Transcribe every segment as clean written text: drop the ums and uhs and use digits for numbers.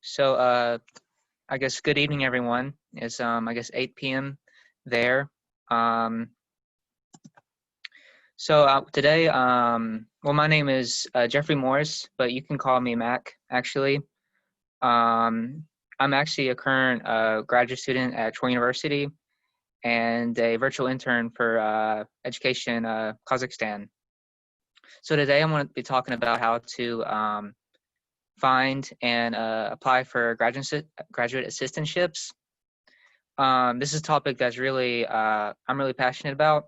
So, I guess good evening, everyone. It's I guess 8 p.m. there. Um, Today, well, my name is Jeffrey Morris, but you can call me Mac. Actually, I'm actually a current graduate student at Troy University and a virtual intern for education Kazakhstan. So today, I'm going to be talking about how to find and apply for graduate assistantships. This is a topic that's really I'm really passionate about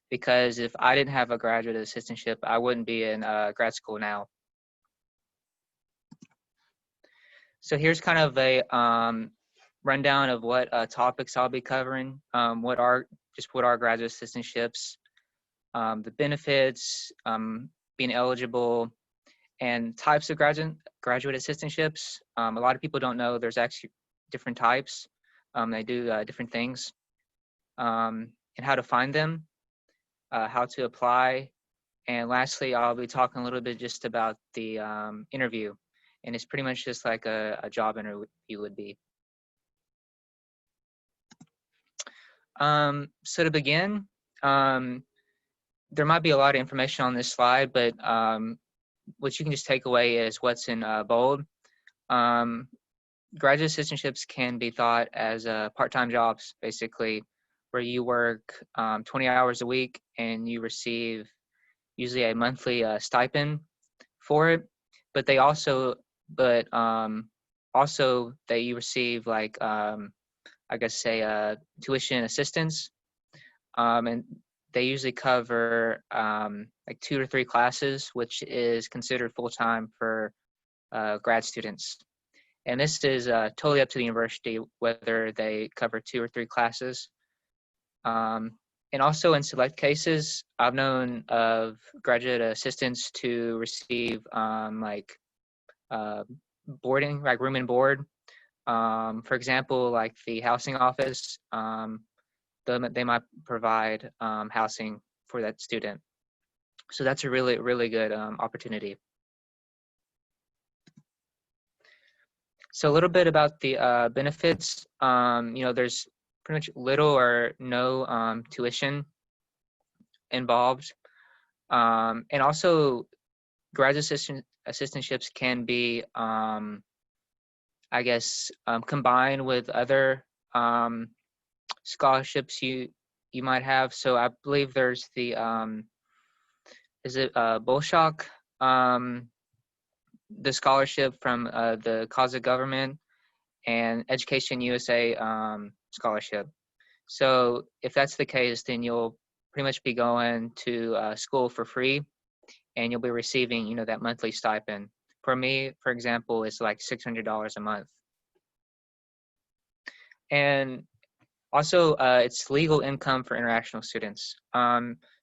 because if I didn't have a graduate assistantship, I wouldn't be in grad school now. So here's kind of a rundown of what topics I'll be covering. What are graduate assistantships, the benefits, being eligible, and types of graduate assistantships. A lot of people don't know there's actually different types. They do different things, and how to find them, how to apply, and lastly, I'll be talking a little bit just about the interview, and it's pretty much just like a job interview would be. So to begin, there might be a lot of information on this slide, but what you can just take away is what's in bold. Graduate assistantships can be thought as part-time jobs, basically, where you work 20 hours a week and you receive usually a monthly stipend for it. But they also, that you receive like I guess say tuition assistance, and they usually cover like 2 or 3 classes, which is considered full-time for grad students. And this is totally up to the university whether they cover 2 or 3 classes. And also in select cases, I've known of graduate assistants to receive boarding, like room and board. For example, like the housing office, they might provide housing for that student. So that's a really, really good opportunity. So a little bit about the benefits. There's pretty much little or no tuition involved. And also graduate assistantships can be, I guess, combined with other scholarships you might have. So I believe there's the, is it Bolshak? The scholarship from the Kazakh government, and Education USA scholarship. So if that's the case, then you'll pretty much be going to school for free, and you'll be receiving, that monthly stipend. For me, for example, it's like $600 a month. And also, it's legal income for international students.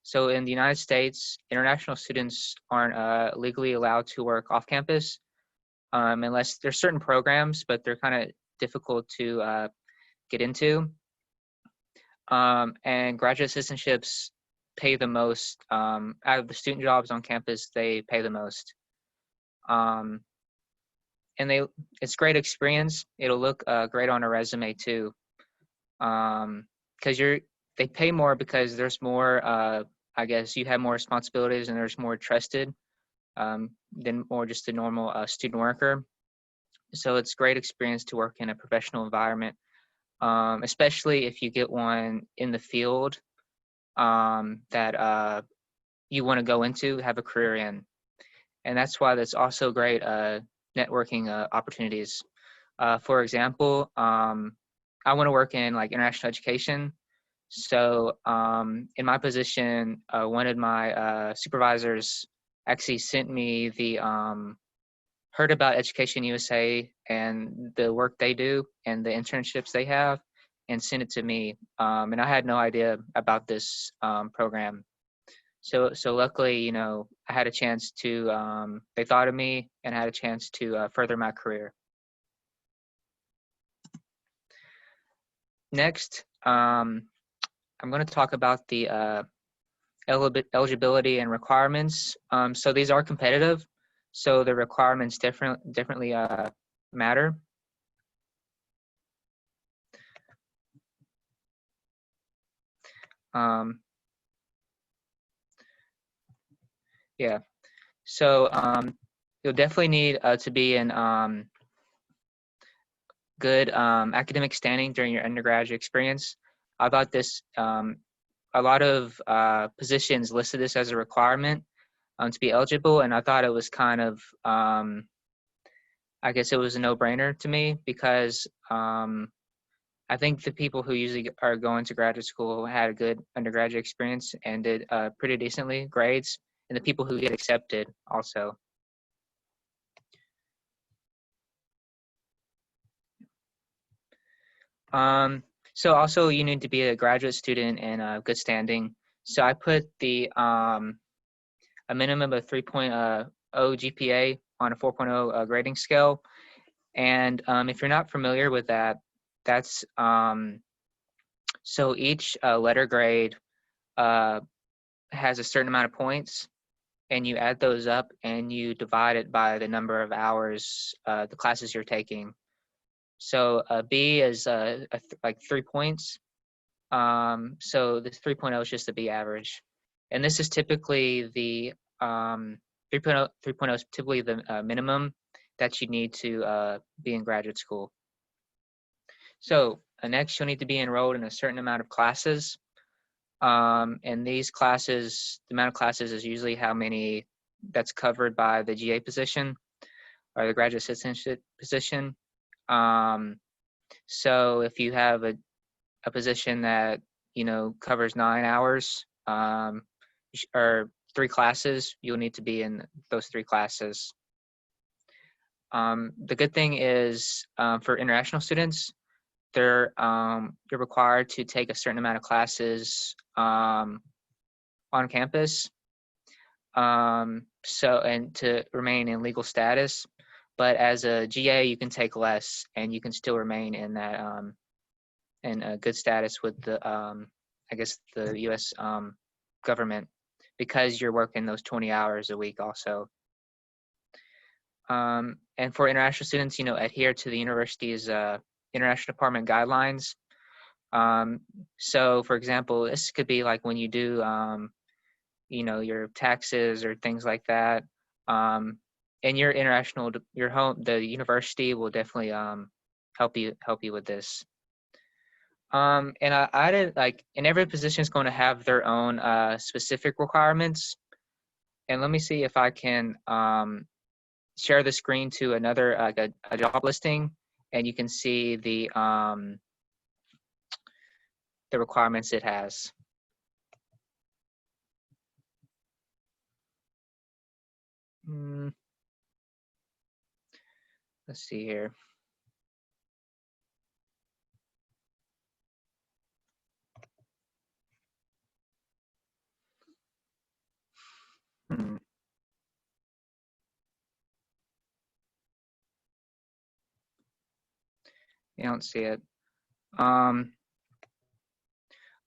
So in the United States, international students aren't legally allowed to work off campus unless there's certain programs, but they're kind of difficult to get into. And graduate assistantships pay the most. Out of the student jobs on campus, they pay the most. And it's great experience. It'll look great on a resume too. Because they pay more because there's more, I guess you have more responsibilities and there's more trusted than more just a normal student worker. So it's great experience to work in a professional environment, especially if you get one in the field that you want to go into, have a career in. And that's why that's also great networking opportunities. For example, I want to work in like international education. So in my position, one of my supervisors actually sent me the heard about Education USA and the work they do and the internships they have, and sent it to me. And I had no idea about this program. So luckily, I had a chance to, they thought of me and I had a chance to further my career. Next, I'm going to talk about the eligibility and requirements. So these are competitive, so the requirements differently matter. Yeah. So you'll definitely need to be in good academic standing during your undergraduate experience. I thought this, a lot of positions listed this as a requirement to be eligible, and I thought it was kind of, I guess it was a no-brainer to me because I think the people who usually are going to graduate school had a good undergraduate experience and did pretty decently grades, and the people who get accepted also. So also you need to be a graduate student in good standing. So I put the a minimum of 3.0 GPA on a 4.0 grading scale. And if you're not familiar with that, that's so each letter grade has a certain amount of points, and you add those up and you divide it by the number of hours the classes you're taking. So B is like 3 points. So this 3.0 is just the B average. And this is typically the 3.0 is typically the minimum that you need to be in graduate school. So next, you'll need to be enrolled in a certain amount of classes. And these classes, the amount of classes is usually how many that's covered by the GA position or the graduate assistantship position. So if you have a position that, you know, covers 9 hours or 3 classes, you'll need to be in those 3 classes. The good thing is for international students, you're required to take a certain amount of classes on campus, and to remain in legal status. But as a GA, you can take less, and you can still remain in that in a good status with the I guess the U.S. Government, because you're working those 20 hours a week also. And for international students, you know, adhere to the university's international department guidelines. So for example, this could be like when you do, you know, your taxes or things like that. And your international, your home, the university will definitely help you with this. And I did like, and every position is going to have their own specific requirements. And let me see if I can share the screen to another like a job listing, and you can see the requirements it has. Let's see here. You don't see it.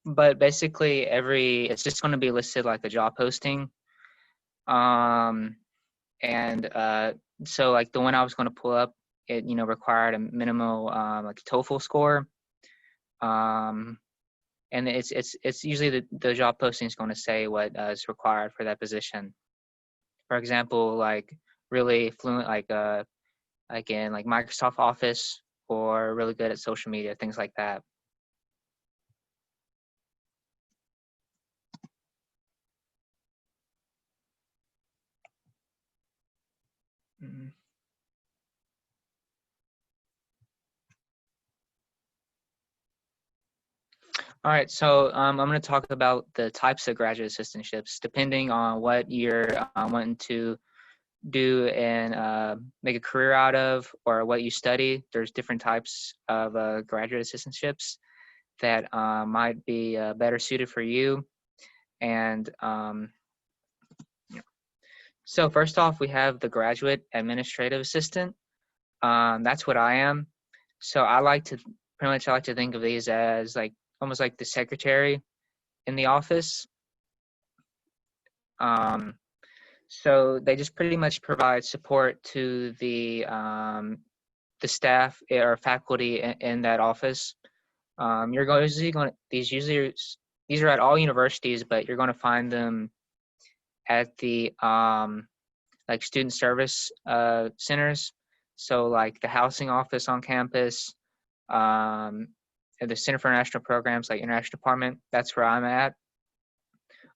But basically it's just going to be listed like a job posting. And so like the one I was going to pull up, it, you know, required a minimal like TOEFL score. And it's usually the job posting is going to say what is required for that position. For example, like really fluent, like in like Microsoft Office, or really good at social media, things like that. All right, so I'm going to talk about the types of graduate assistantships, depending on what you're wanting to do and make a career out of, or what you study. There's different types of graduate assistantships that might be better suited for you. And so first off, we have the graduate administrative assistant. That's what I am. So I like to think of these as like almost like the secretary in the office. So they just pretty much provide support to the staff or faculty in that office. You're usually going to, these are at all universities, but you're going to find them at the like student service centers. So like the housing office on campus, and the Center for International Programs, like International Department, that's where I'm at.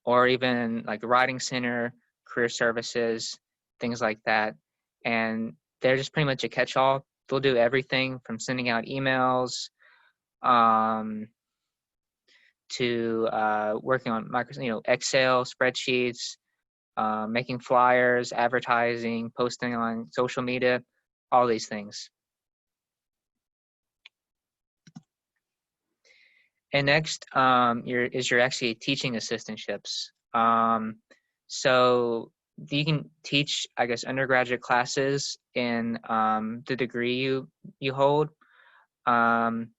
Or even like the Writing Center, Career Services, things like that. And they're just pretty much a catch-all. They'll do everything from sending out emails um, to working on Excel spreadsheets, making flyers, advertising, posting on social media, all these things. And next your actually teaching assistantships. So you can teach, I guess, undergraduate classes in the degree you hold, and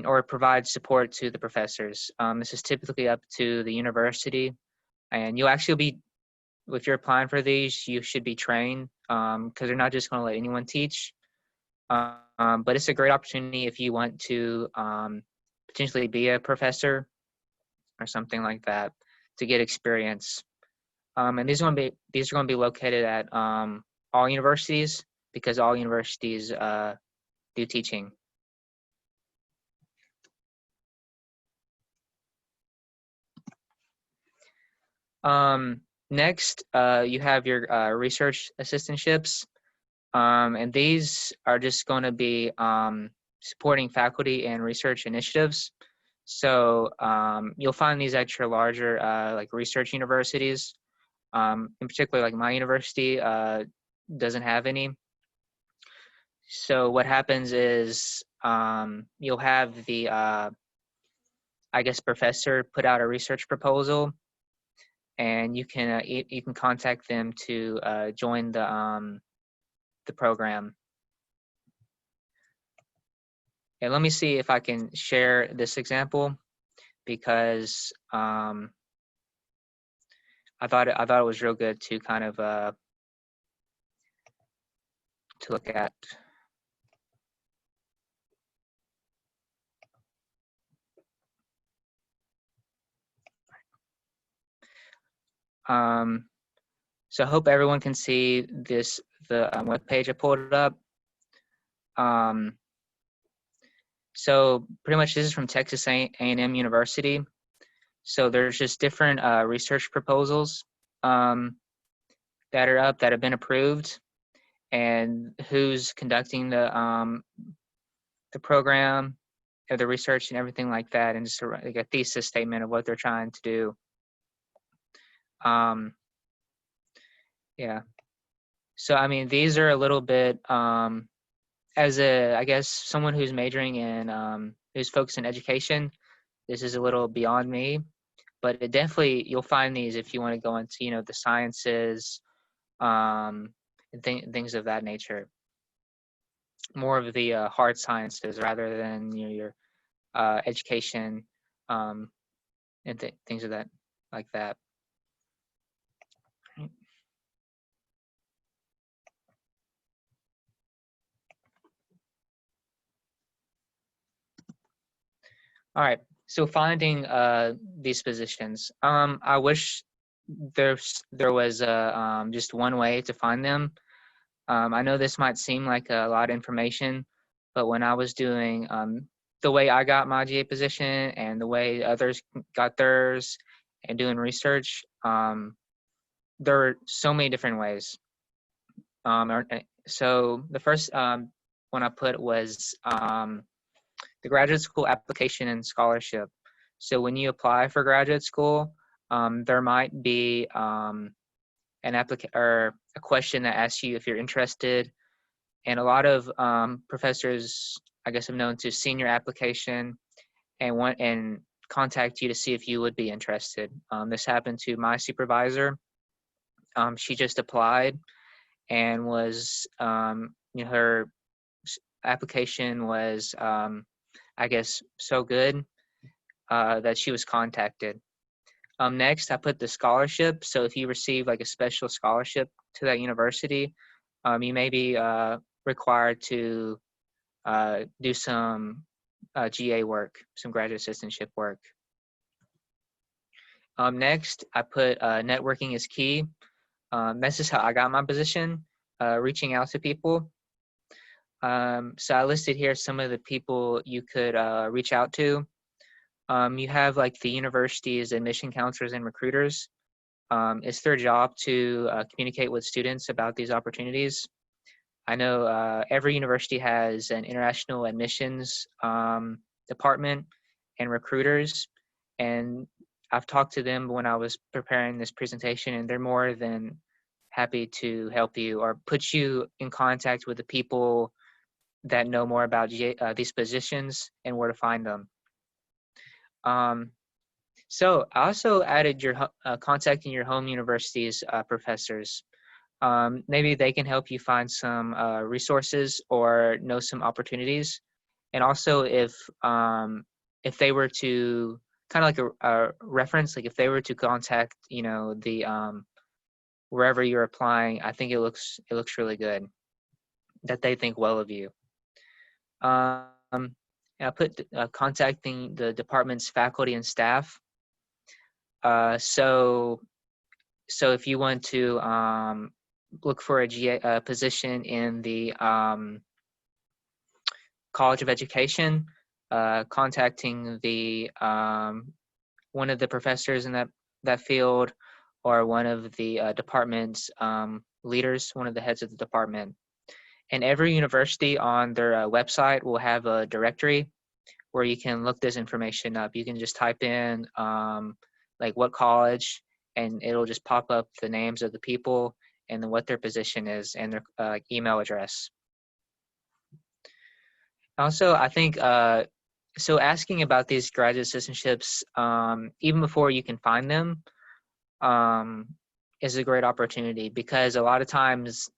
or provide support to the professors. This is typically up to the university, and you'll actually be, if you're applying for these, you should be trained because they're not just going to let anyone teach. But it's a great opportunity if you want to potentially be a professor or something like that to get experience. And these are going to be located at all universities because all universities do teaching. Next, you have your research assistantships, and these are just going to be supporting faculty and research initiatives. So you'll find these at your larger like research universities. In particular, like my university doesn't have any. So what happens is you'll have the I guess professor put out a research proposal, and you can contact them to join the program. And let me see if I can share this example because I thought it was real good to kind of to look at. So I hope everyone can see this, the web page I pulled up. So pretty much this is from Texas A&M University. So there's just different research proposals that are up that have been approved, and who's conducting the program, or the research and everything like that, and just like a thesis statement of what they're trying to do. Yeah. So I mean, these are a little bit as a, I guess, someone who's majoring in who's focused in education. This is a little beyond me, but it definitely, you'll find these if you want to go into the sciences, and things of that nature. More of the hard sciences rather than your education, and things of that like that. All right. So finding these positions, I wish there was just one way to find them. I know this might seem like a lot of information, but when I was doing the way I got my GA position and the way others got theirs and doing research, there were so many different ways. So the first one I put was the graduate school application and scholarship. So when you apply for graduate school, there might be or a question that asks you if you're interested. And a lot of professors, I guess, have known to see your application and contact you to see if you would be interested. This happened to my supervisor. She just applied and was, her application was, I guess, so good that she was contacted. Next, I put the scholarship. So if you receive like a special scholarship to that university, you may be required to do some GA work, some graduate assistantship work. Next, I put networking is key. This is how I got my position, reaching out to people. So I listed here some of the people you could reach out to. You have like the university's admission counselors and recruiters. It's their job to communicate with students about these opportunities. I know every university has an international admissions department and recruiters, and I've talked to them when I was preparing this presentation, and they're more than happy to help you or put you in contact with the people that know more about these positions and where to find them. So I also added your contacting your home university's professors. Maybe they can help you find some resources or know some opportunities. And also if they were to kind of like a reference, like if they were to contact, you know, the wherever you're applying, I think it looks really good that they think well of you. And I put contacting the department's faculty and staff. So if you want to look for a GA position in the College of Education, contacting the one of the professors in that field, or one of the department's leaders, one of the heads of the department. And every university on their website will have a directory where you can look this information up. You can just type in like what college, and it'll just pop up the names of the people and then what their position is and their email address. Also, I think so asking about these graduate assistantships, even before you can find them, is a great opportunity, because a lot of times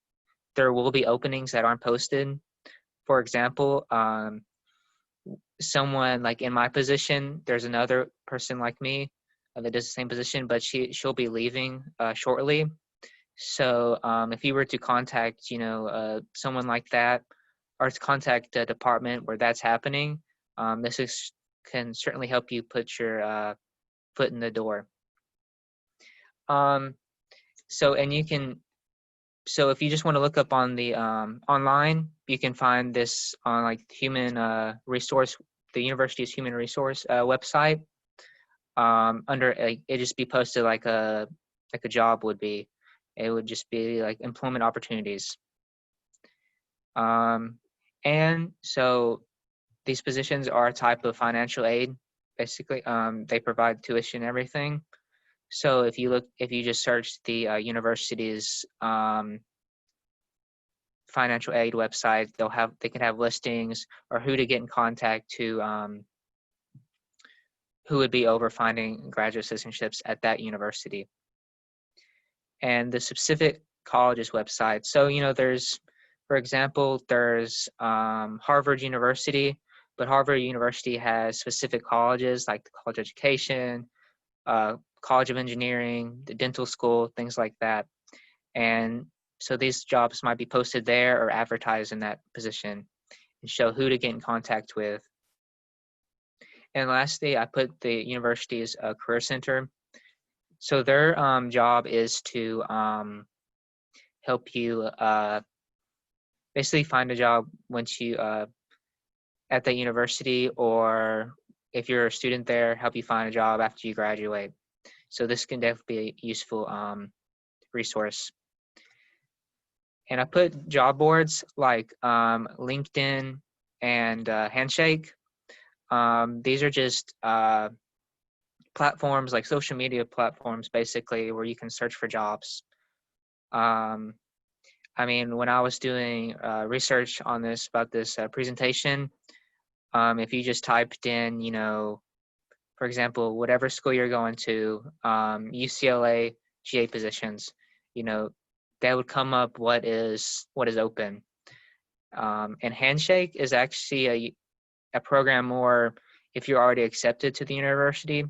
there will be openings that aren't posted. For example, someone like in my position, there's another person like me that does the same position, but she'll be leaving shortly. So if you were to contact, you know, someone like that, or to contact the department where that's happening, can certainly help you put your foot in the door. So if you just want to look up on the online, you can find this on like human resource, the university's human resource website. Under it just be posted like a job would be. It would just be like employment opportunities. And so these positions are a type of financial aid. Basically, they provide tuition and everything. So if you just search the university's financial aid website, they can have listings or who to get in contact to, who would be over finding graduate assistantships at that university. And the specific college's website. So, you know, for example, there's Harvard University, but Harvard University has specific colleges like the College of Education, College of Engineering, the dental school, things like that. And so these jobs might be posted there or advertised in that position and show who to get in contact with. And lastly, I put the university's career center. So their job is to help you basically find a job once you at that university, or if you're a student there, help you find a job after you graduate. So this can definitely be a useful resource. And I put job boards like LinkedIn and Handshake. These are just platforms, like social media platforms, basically, where you can search for jobs. I mean, when I was doing research on about this presentation, if you just typed in, you know, for example, whatever school you're going to, UCLA GA positions, you know, that would come up what is open. And Handshake is actually a program more if you're already accepted to the university.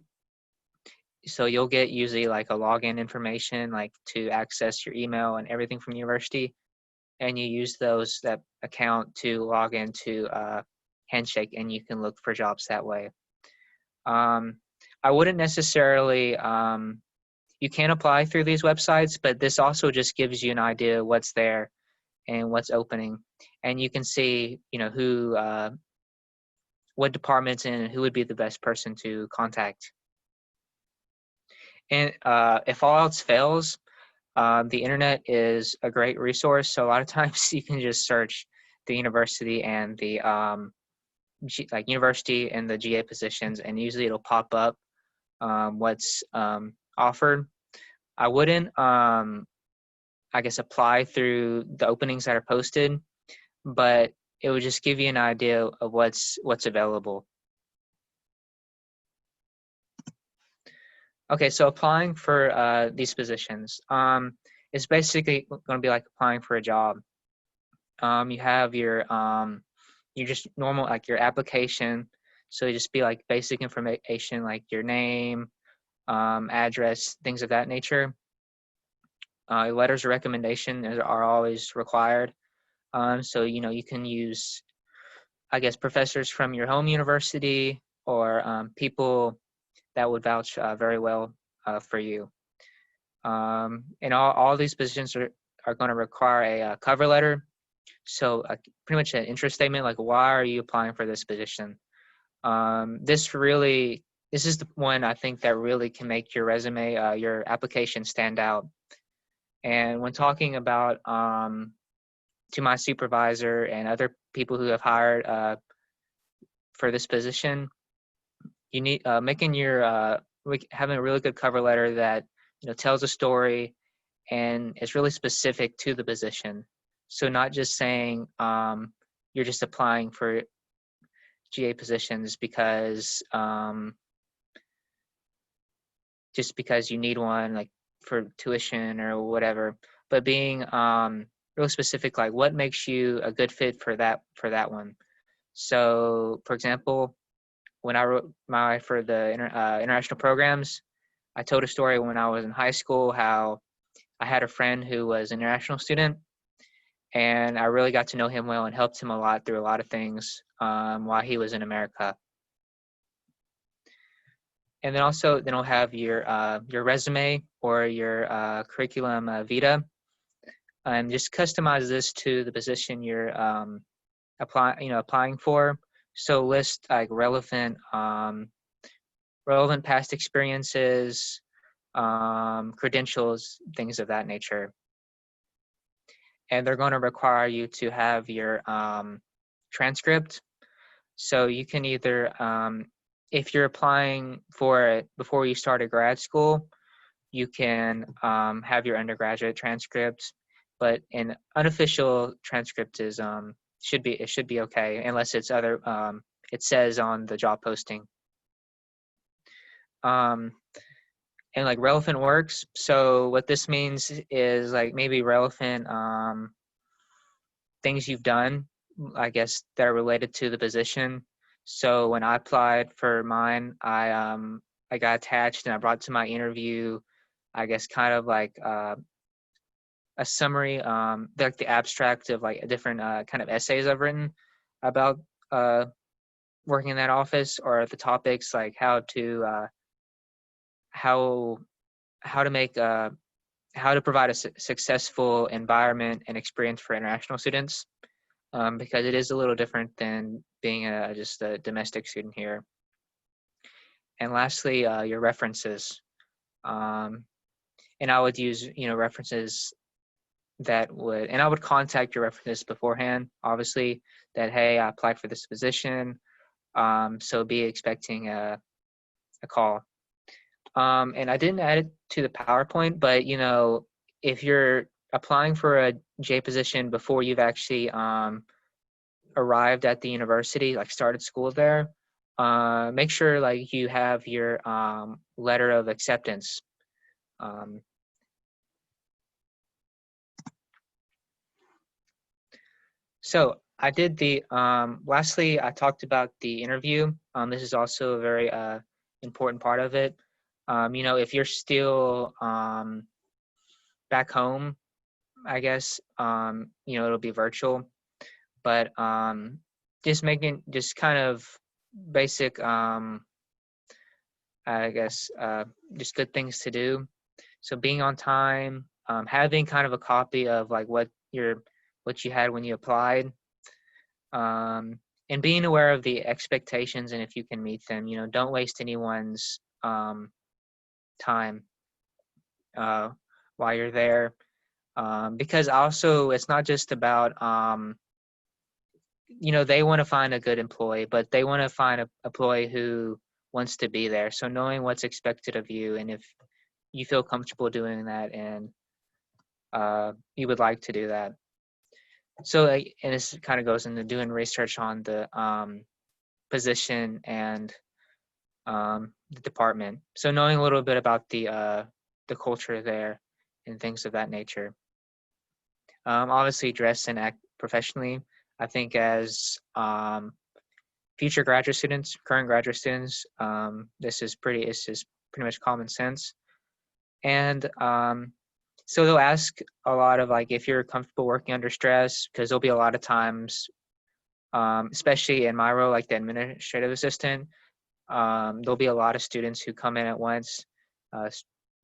So you'll get usually like a login information, like to access your email and everything from the university. And you use that account to log into Handshake, and you can look for jobs that way. I wouldn't necessarily, you can apply through these websites, but this also just gives you an idea what's there and what's opening. And you can see, who, what departments and who would be the best person to contact. And if all else fails, the internet is a great resource. So a lot of times you can just search the university and the university and the GA positions, and usually it'll pop up what's offered. I wouldn't, I guess, apply through the openings that are posted, but it would just give you an idea of what's available. Okay, so applying for these positions is basically going to be like applying for a job. You have your just normal, like your application. So you just be like basic information like your name, address, things of that nature. Letters of recommendation are always required. So, you can use, I guess, professors from your home university or people that would vouch very well for you. And all these positions are going to require a cover letter. So pretty much an interest statement, like why are you applying for this position? This is the one I think that really can make your resume, your application stand out. And when talking about to my supervisor and other people who have hired for this position, you need having a really good cover letter that tells a story and is really specific to the position. So not just saying you're just applying for GA positions because just because you need one, like for tuition or whatever, but being real specific, like what makes you a good fit for that one. So, for example, when I wrote for the international programs, I told a story when I was in high school how I had a friend who was an international student, and I really got to know him well and helped him a lot through a lot of things while he was in America. And then also, then I'll have your resume or your curriculum vitae, and just customize this to the position you're applying for. So list like relevant past experiences, credentials, things of that nature. And they're going to require you to have your transcript. So you can either, if you're applying for it before you start a grad school, you can have your undergraduate transcript, but an unofficial transcript is should be okay unless it's it says on the job posting. And like relevant works. So what this means is like maybe relevant things you've done, I guess, that are related to the position. So when I applied for mine, I got attached and I brought to my interview, I guess, kind of like a summary, like the abstract of like a different kind of essays I've written about working in that office, or the topics like how to provide a successful environment and experience for international students, because it is a little different than being just a domestic student here. And lastly, your references. And I would use, references and I would contact your references beforehand, obviously, that, hey, I applied for this position, so be expecting a call. And I didn't add it to the PowerPoint, but, if you're applying for a J position before you've actually arrived at the university, like started school there, make sure like you have your letter of acceptance. So I did lastly, I talked about the interview. This is also a very important part of it. If you're still back home, I guess, it'll be virtual, but just kind of basic I guess, just good things to do. So being on time, having kind of a copy of like what you had when you applied, and being aware of the expectations and if you can meet them. Don't waste anyone's time while you're there, because also it's not just about they want to find a good employee, but they want to find an employee who wants to be there. So knowing what's expected of you, and if you feel comfortable doing that, and you would like to do that. So, and this kind of goes into doing research on the position and the department. So knowing a little bit about the culture there and things of that nature. Obviously, dress and act professionally. I think as future graduate students, current graduate students, this is pretty much common sense. And so they'll ask a lot of like if you're comfortable working under stress, because there'll be a lot of times, especially in my role, like the administrative assistant, there'll be a lot of students who come in at once.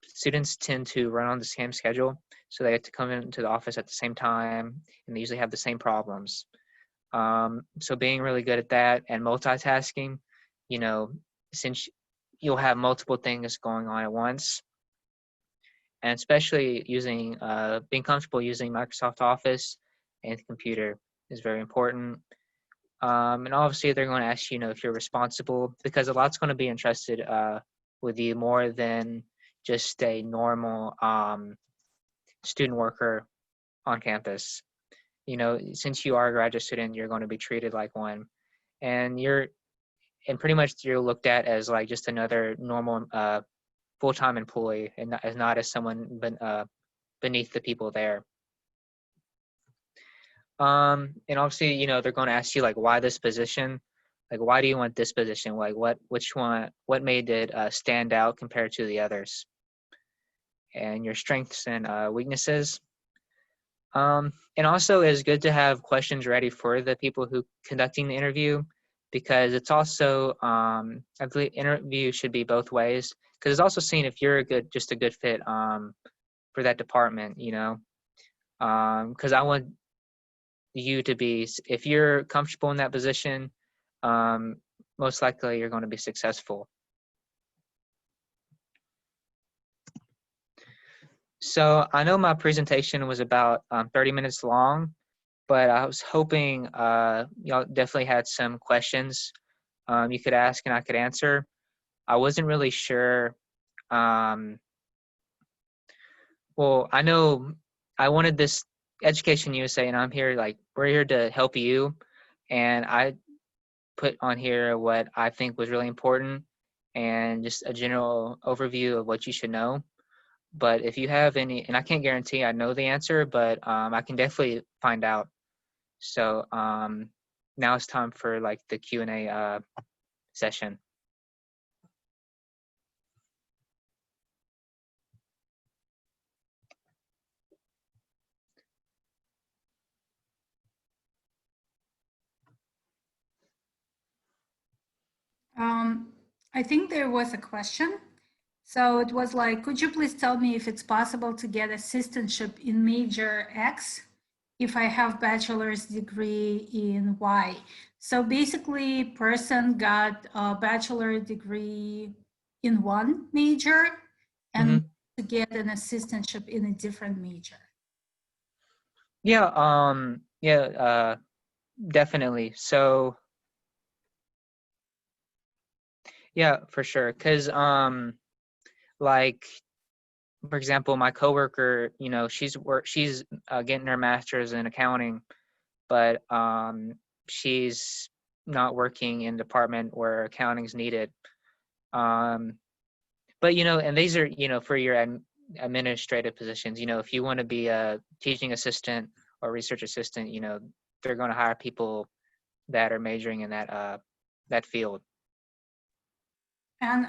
Students tend to run on the same schedule, so they have to come into the office at the same time, and they usually have the same problems. So being really good at that and multitasking, since you'll have multiple things going on at once, and especially being comfortable using Microsoft Office and the computer is very important. And obviously they're going to ask you, if you're responsible, because a lot's going to be interested with you more than just a normal student worker on campus. Since you are a graduate student, you're going to be treated like one, and pretty much you're looked at as like just another normal full-time employee, and not as someone beneath the people there. And obviously, they're going to ask you like, why this position? Like, why do you want this position? Like, what made it stand out compared to the others? And your strengths and weaknesses. And also, it's good to have questions ready for the people who conducting the interview, because it's also, I believe interview should be both ways, because it's also seeing if you're just a good fit for that department, because I want you to be, if you're comfortable in that position, most likely you're going to be successful. So I know my presentation was about 30 minutes long, but I was hoping y'all definitely had some questions you could ask and I could answer. I wasn't really sure. Well, I know I wanted this Education USA, and we're here to help you. And I put on here what I think was really important and just a general overview of what you should know. But if you have any, and I can't guarantee I know the answer, but I can definitely find out. So now it's time for like the Q&A session. I think there was a question. So it was like, could you please tell me if it's possible to get assistantship in major X if I have bachelor's degree in Y? So basically, person got a bachelor degree in one major and to get an assistantship in a different major. Yeah, definitely. So yeah, for sure. Because like, for example, my coworker, she's getting her master's in accounting, but she's not working in department where accounting is needed. But and these are for your administrative positions. If you want to be a teaching assistant or research assistant, they're going to hire people that are majoring in that field. And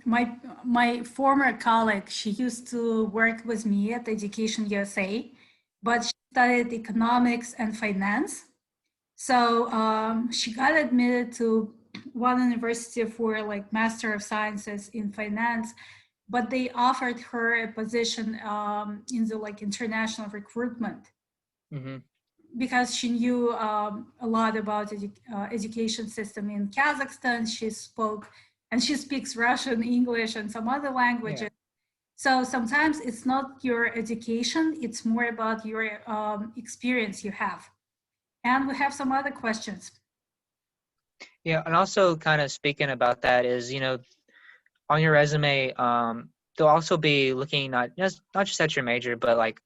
my former colleague, she used to work with me at Education USA, but she studied economics and finance. So she got admitted to one university for like Master of Sciences in Finance, but they offered her a position in the like international recruitment Mm-hmm. because she knew a lot about education system in Kazakhstan. She spoke and she speaks Russian, English, and some other Yeah. languages. So sometimes it's not your education, it's more about your experience you have. And we have some other questions. Yeah, and also kind of speaking about that is, on your resume, they'll also be looking not just at your major, but like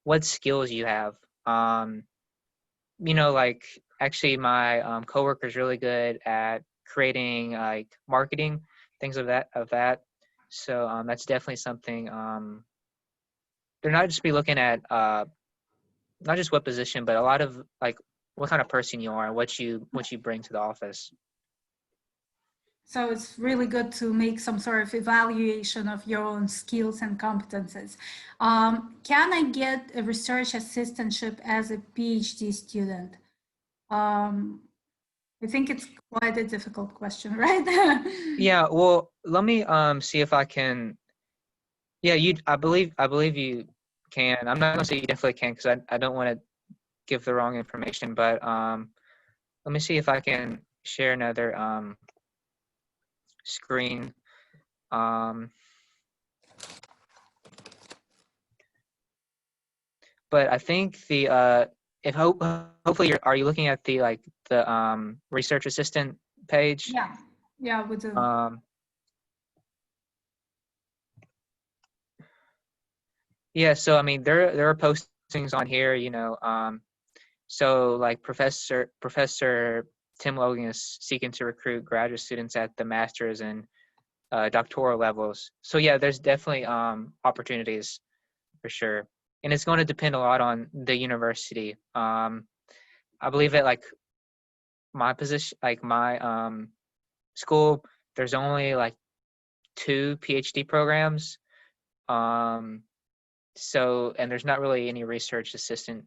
what skills you have. Um, like actually my coworker is really good at creating like marketing, things of that. So that's definitely something they're not just be looking at not just what position, but a lot of like what kind of person you are and what you bring to the office. So it's really good to make some sort of evaluation of your own skills and competences. Can I get a research assistantship as a PhD student? Um, I think it's quite a difficult question, right? Yeah, well, let me see if I can. Yeah, I believe you can. I'm not gonna say you definitely can because I don't want to give the wrong information, but let me see if I can share another screen. Um, but I think the if hopefully are you looking at the like the research assistant page? Yeah, yeah, we do. Um, yeah, so I mean there are postings on here, so like Professor Tim Logan is seeking to recruit graduate students at the master's and doctoral levels. So yeah, there's definitely opportunities for sure, and it's going to depend a lot on the university. I believe that like my position, like my school, there's only like 2 PhD programs. Um, so and there's not really any research assistant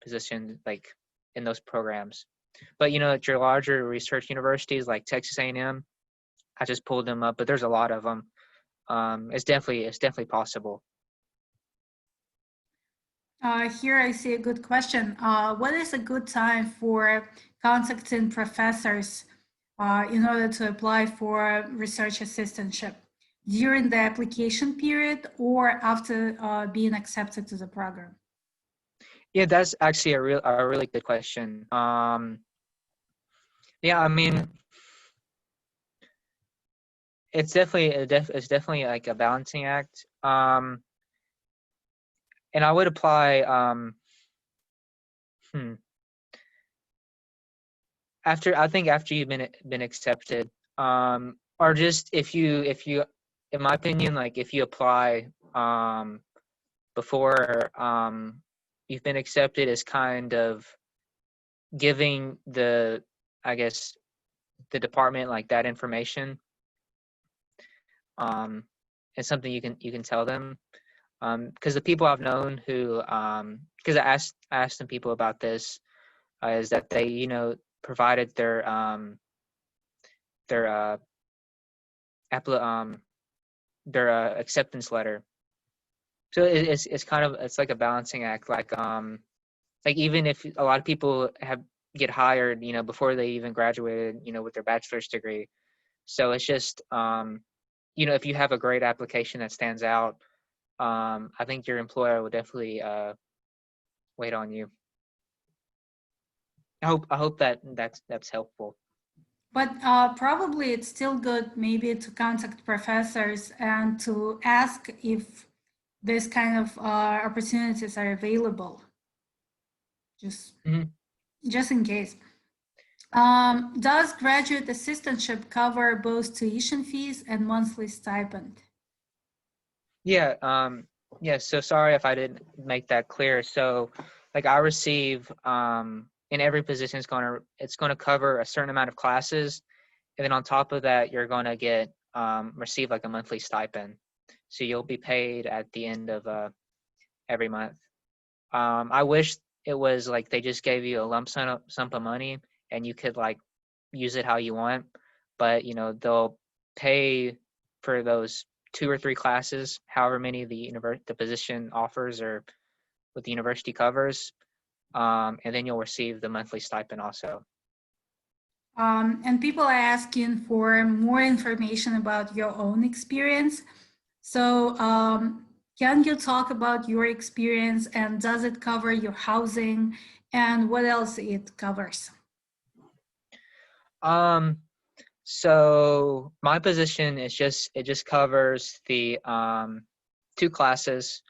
position like in those programs. But at your larger research universities like Texas A&M, I just pulled them up, but there's a lot of them. It's definitely possible. Here I see a good question. What is a good time for contacting professors in order to apply for research assistantship? During the application period or after being accepted to the program? Yeah, that's actually a really good question. Yeah, I mean, it's definitely like a balancing act. And I would apply hmm, after you've been accepted, or just if you in my opinion, like if you apply before you've been accepted, is kind of giving I guess the department like that information. um it's something you can tell them, because the people I've known who because I asked some people about this, is that they provided their appli- um their acceptance letter. So it's kind of it's like a balancing act, like even if a lot of people get hired before they even graduated with their bachelor's degree. So it's just if you have a great application that stands out, I think your employer will definitely wait on you. I hope that's helpful. But probably it's still good maybe to contact professors and to ask if this kind of opportunities are available, just Mhm. just in case. Does graduate assistantship cover both tuition fees and monthly stipend? Yeah, yeah, so sorry if I didn't make that clear. So like I receive in every position it's gonna cover a certain amount of classes, and then on top of that you're gonna get receive like a monthly stipend. So you'll be paid at the end of every month. I wish it was like they just gave you a lump sum of money and you could like use it how you want. but they'll pay for those 2 or 3 classes, however many the position offers or what the university covers, and then you'll receive the monthly stipend also. And people are asking for more information about your own experience. So can you talk about your experience, and does it cover your housing, and what else it covers? So my position is it just covers the 2 classes,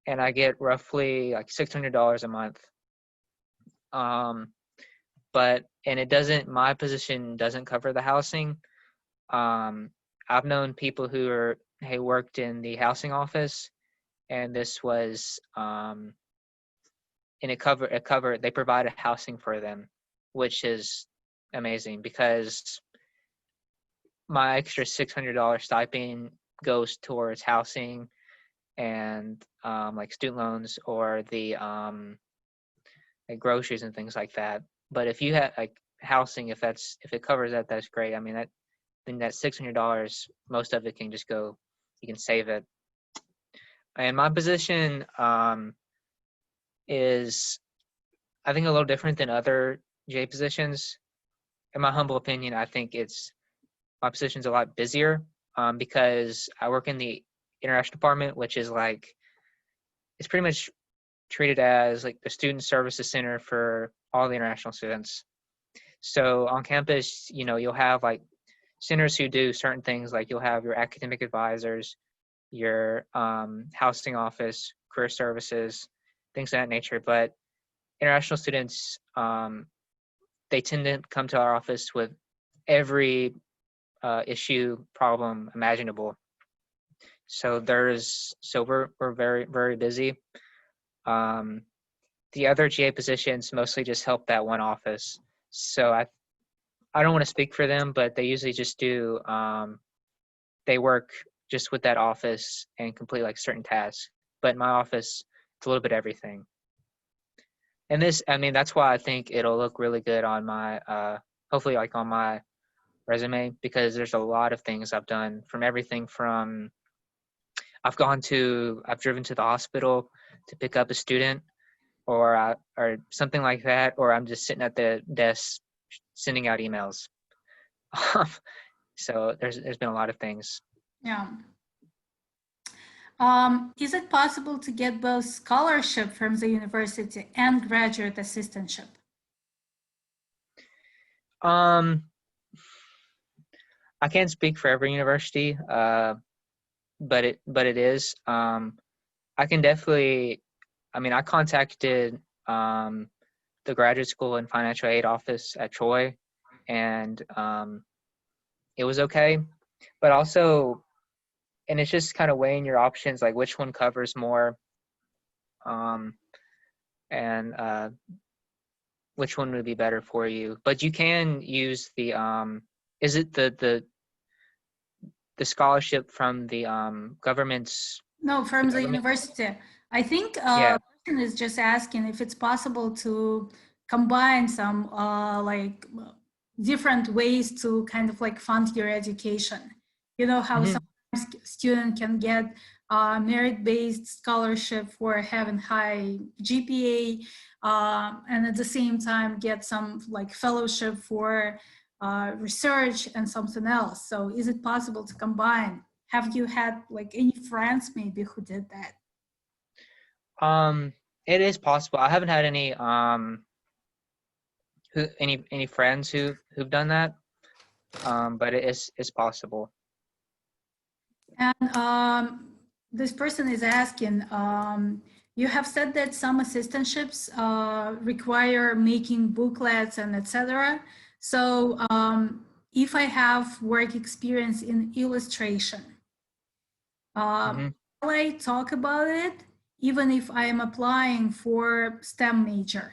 and I get roughly like $600 a month. My position doesn't cover the housing. I've known people who worked in the housing office, and this was and they provided housing for them, which is amazing because my extra $600 stipend goes towards housing and like student loans or the like groceries and things like that. But if you have like housing, if it covers that, that's great. I mean, that $600, most of it can just go, you can save it. And my position is, I think, a little different than other J positions. In my humble opinion, I think my position's a lot busier because I work in the international department, which is like, it's pretty much treated as like the student services center for all the international students. So on campus, you'll have like centers who do certain things, like you'll have your academic advisors, your housing office, career services, things of that nature. But international students, they tend to come to our office with every issue, problem imaginable. So we're very, very busy. The other GA positions mostly just help that one office. So I don't want to speak for them, but they usually just do, they work just with that office and complete like certain tasks. But in my office, it's a little bit everything. And that's why I think it'll look really good on my, hopefully like on my resume, because there's a lot of things I've done, from everything from I've driven to the hospital to pick up a student or something like that, or I'm just sitting at the desk sending out emails. So there's been a lot of things. Yeah. Is it possible to get both scholarship from the university and graduate assistantship? I can't speak for every university, but it is. I can definitely. I contacted the graduate school and financial aid office at Troy, and it was okay. But also, and it's just kind of weighing your options, like which one covers more, and which one would be better for you. But you can use the is it the scholarship from the government's? No, from the Government? university. I think Yeah. person is just asking if it's possible to combine some like different ways to kind of like fund your education. You know how Mm-hmm. sometimes student can get merit-based scholarship for having high GPA, and at the same time get some like fellowship for research and something else. So is it possible to combine? Have you had like any friends maybe who did that? It is possible. I haven't had any friends who've done that, but it's possible. And this person is asking, you have said that some assistantships require making booklets and etc. So if I have work experience in illustration, Mm-hmm. will I talk about it even if I am applying for STEM major?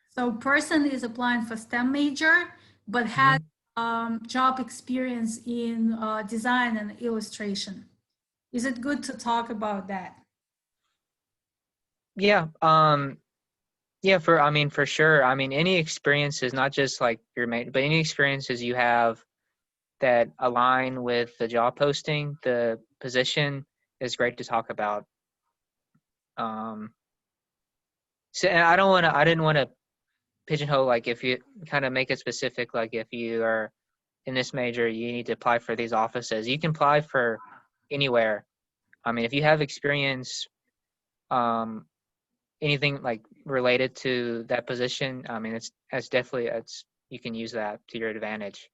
So person is applying for STEM major, but has job experience in design and illustration. Is it good to talk about that? Yeah. Yeah, for sure. I mean, any experiences, not just like your mate, but any experiences you have that align with the job posting, the position, is great to talk about. Um, so and I didn't want to pigeonhole, like if you kind of make it specific, like if you are in this major, you need to apply for these offices. You can apply for anywhere. I mean, if you have experience, um, anything like related to that position, I mean, it's definitely, you can use that to your advantage.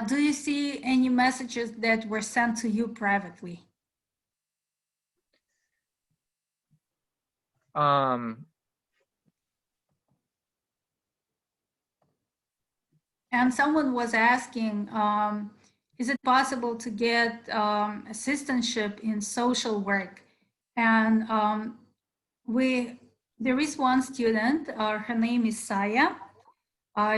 Do you see any messages that were sent to you privately? Um, And someone was asking, is it possible to get assistantship in social work? And there is one student, her name is Saya.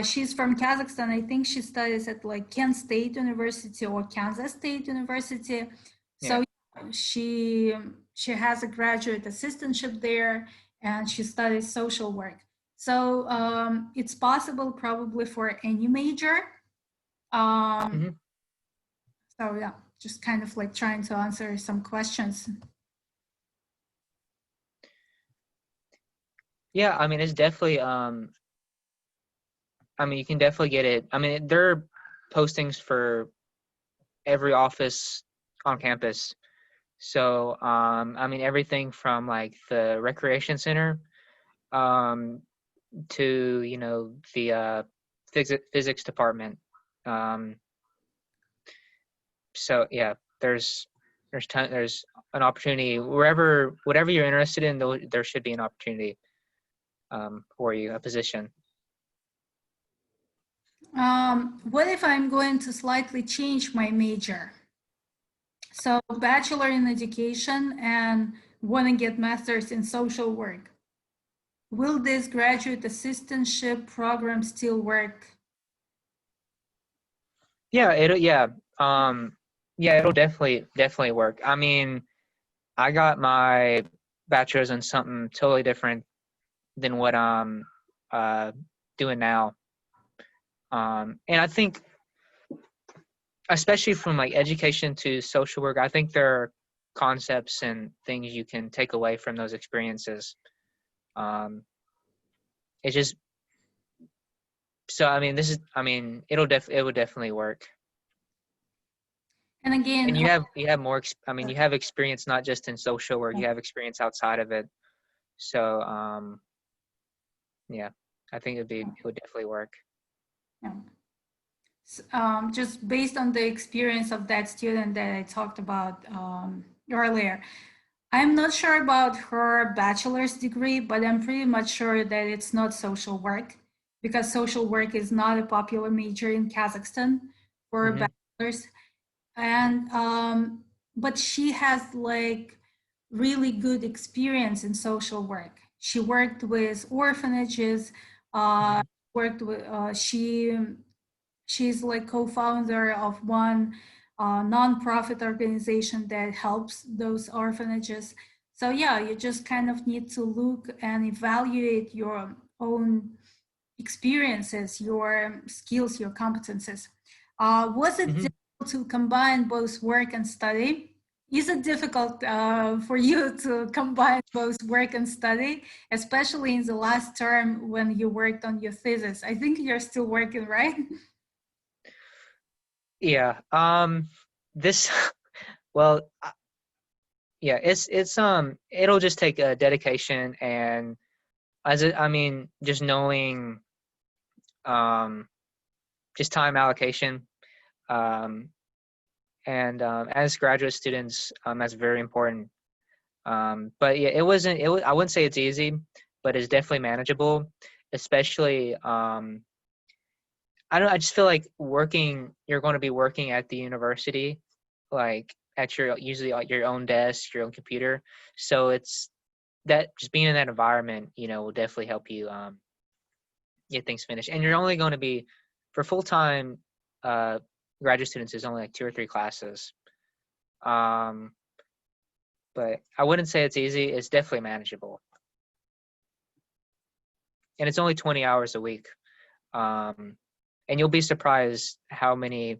She's from Kazakhstan. I think she studies at like Kent State University or Kansas State University. yeah. So she has a graduate assistantship there, and she studies social work. So it's possible probably for any major. Hmm. So yeah, just kind of like trying to answer some questions. Yeah, I mean, it's definitely, I mean, you can definitely get it. I mean, there are postings for every office on campus. So, I mean, everything from like the recreation center, um, to, the physics department. Um, so yeah, there's an opportunity whatever you're interested in, though, there should be an opportunity, for you, a position. What if I'm going to slightly change my major? So bachelor in education and want to get master's in social work. Will this graduate assistantship program still work? Yeah, it'll definitely work. I mean, I got my bachelor's in something totally different than what I'm uh, doing now. And I think, especially from like education to social work, I think there are concepts and things you can take away from those experiences. Um, it's just so I mean, it would definitely work. And And again, you have more. I mean, you have experience not just in social work. You have experience outside of it. So yeah, I think it would definitely work. just based on the experience of that student that I talked about earlier, I'm not sure about her bachelor's degree, but I'm pretty much sure that it's not social work, because social work is not a popular major in Kazakhstan for Hmm. bachelor's. And but she has like really good experience in social work. She worked with orphanages, uh, Hmm. worked with she's like co-founder of one nonprofit organization that helps those orphanages. So yeah, you just kind of need to look and evaluate your own experiences, your skills, your competences. Was it Hmm. difficult to combine both work and study? Is it difficult for you to combine both work and study, especially in the last term when you worked on your thesis? I think you're still working, right? Yeah. This. Well, yeah. It'll just take a dedication and I mean, just knowing, um, just time allocation. Um, and as graduate students, that's very important. But yeah, I wouldn't say it's easy, but it's definitely manageable. Especially, I just feel like you're going to be working at the university, like at your usually at your own desk, your own computer. So it's that just being in that environment, will definitely help you get things finished. And you're only going to be for full time uh, graduate students is only like 2 or 3 classes. Um, but I wouldn't say it's easy. It's definitely manageable. And it's only 20 hours a week. And you'll be surprised how much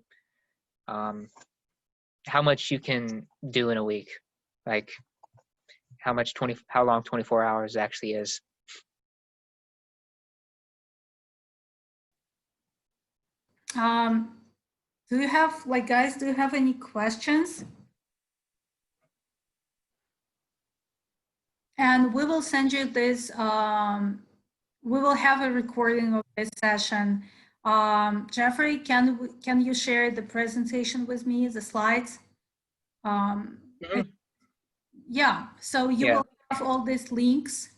you can do in a week. Like how long 24 hours actually is. Do you have, like, guys, do you have any questions? And we will send you this, we will have a recording of this session. Jeffrey, can you share the presentation with me, the slides? Yeah, so you will have all these links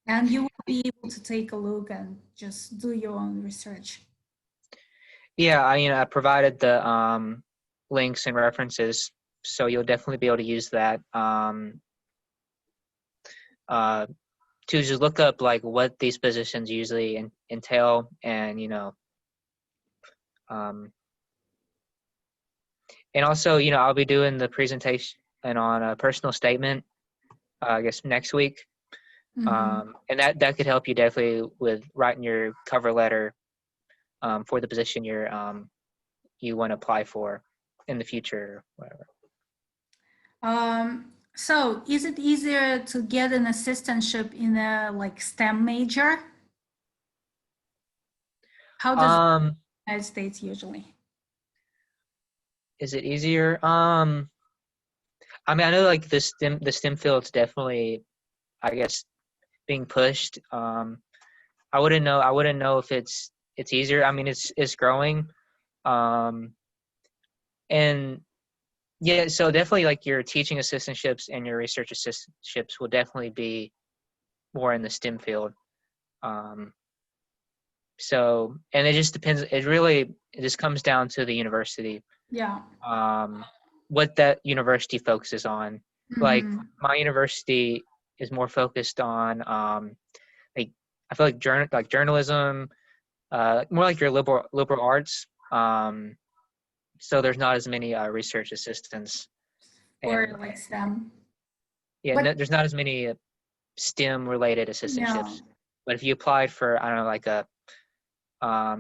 and you will be able to take a look and just do your own research. Yeah, I provided the links and references, so you'll definitely be able to use that to just look up like what these positions usually entail, and and also I'll be doing the presentation on a personal statement, I guess next week. And that could help you definitely with writing your cover letter for the position you want to apply for in the future, or whatever. So is it easier to get an assistantship in a like STEM major? How does the United States usually? Is it easier? I mean, I know like the STEM field's definitely, I guess, being pushed. I wouldn't know if it's easier. I mean, it's growing. And yeah, so definitely like your teaching assistantships and your research assistantships will definitely be more in the STEM field. So, and it just depends. It just comes down to the university. Yeah. What that university focuses on. Like my university is more focused on like I feel like journalism, more like your liberal arts. So there's not as many research assistants. Or like STEM. Yeah, there's not as many STEM related assistantships. But if you applied for, I don't know, like I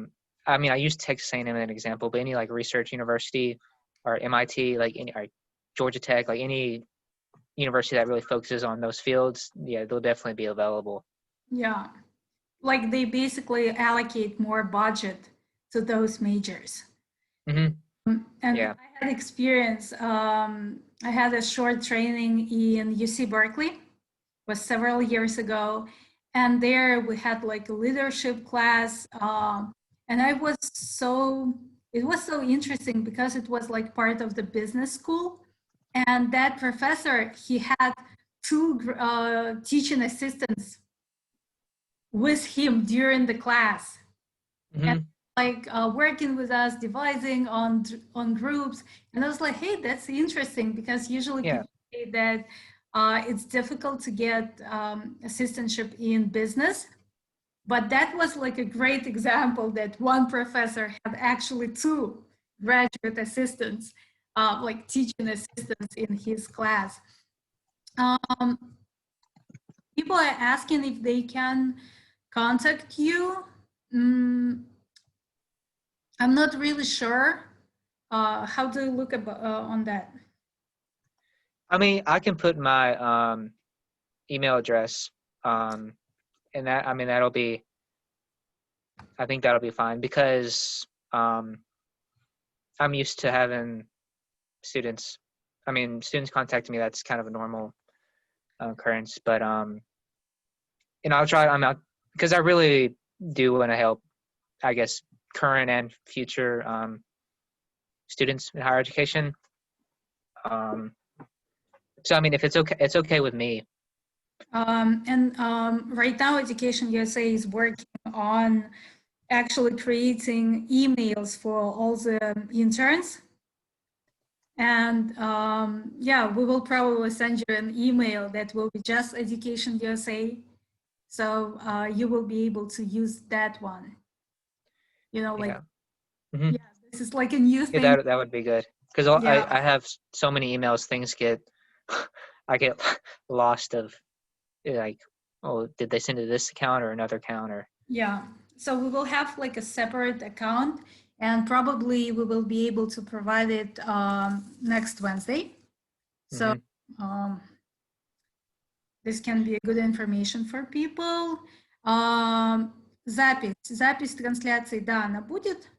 mean, I use Texas A&M as an example, but any like research university or MIT, like any or Georgia Tech, like any university that really focuses on those fields, yeah, they'll definitely be available. Yeah, like they basically allocate more budget to those majors. And yeah. I had experience. I had a short training in UC Berkeley, was several years ago, and there we had like a leadership class, and it was so interesting because it was like part of the business school, and that professor, he had two teaching assistants with him during the class. And like working with us, devising on groups. And I was like, hey, that's interesting, because usually people say that it's difficult to get assistantship in business. But that was like a great example that one professor had actually two graduate assistants, like teaching assistants in his class. People are asking if they can contact you. I'm not really sure. How do you look on that? I mean, I can put my email address, and that, I mean, I think that'll be fine, because I'm used to having students contacting me. That's kind of a normal occurrence. But and I'll try. I'm out because I really do want to help, I guess, current and future students in higher education. So I mean, if it's okay with me. Right now, Education USA is working on actually creating emails for all the interns. And yeah, we will probably send you an email that will be just Education USA. So you will be able to use that one. You know, like, yeah, this is like a new thing. Yeah, that would be good, because I have so many emails. Things get I get lost of like, oh, did they send it to this account or another account or? Yeah. So we will have like a separate account, and probably we will be able to provide it next Wednesday. So this can be a good information for people. Запись трансляции, да, она будет.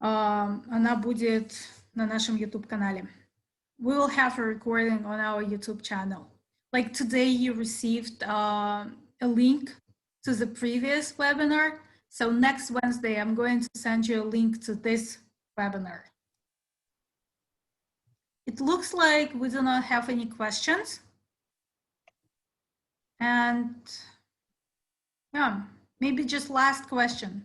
Она будет на нашем YouTube-канале. We will have a recording on our YouTube channel. Like today, you received a link to the previous webinar. So next Wednesday, I'm going to send you a link to this webinar. It looks like we do not have any questions. And yeah, maybe just last question.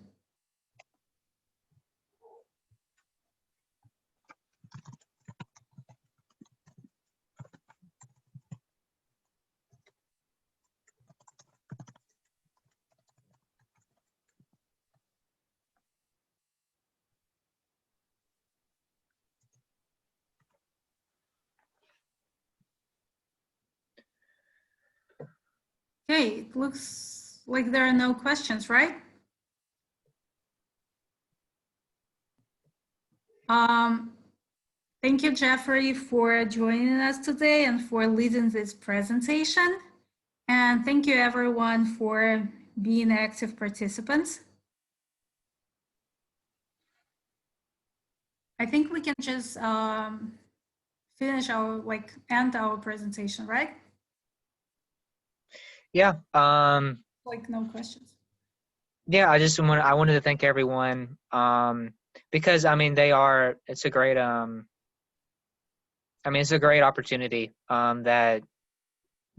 Okay, it looks like there are no questions, right? Thank you, Jeffrey, for joining us today and for leading this presentation. And thank you, everyone, for being active participants. I think we can just finish our, end our presentation, right? Yeah. Like no questions. Yeah, I wanted to thank everyone because I mean it's a great it's a great opportunity that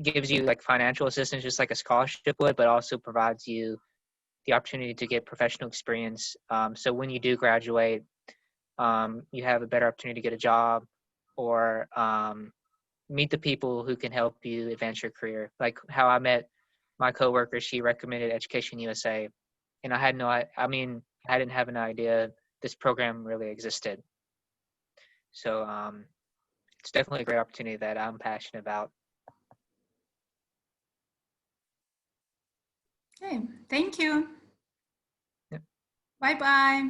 gives you like financial assistance just like a scholarship would, but also provides you the opportunity to get professional experience. So when you do graduate, you have a better opportunity to get a job or meet the people who can help you advance your career. Like how I met my coworker, she recommended Education USA, and I had I didn't have an idea this program really existed. So it's definitely a great opportunity that I'm passionate about. Okay, thank you. Yep. Bye-bye.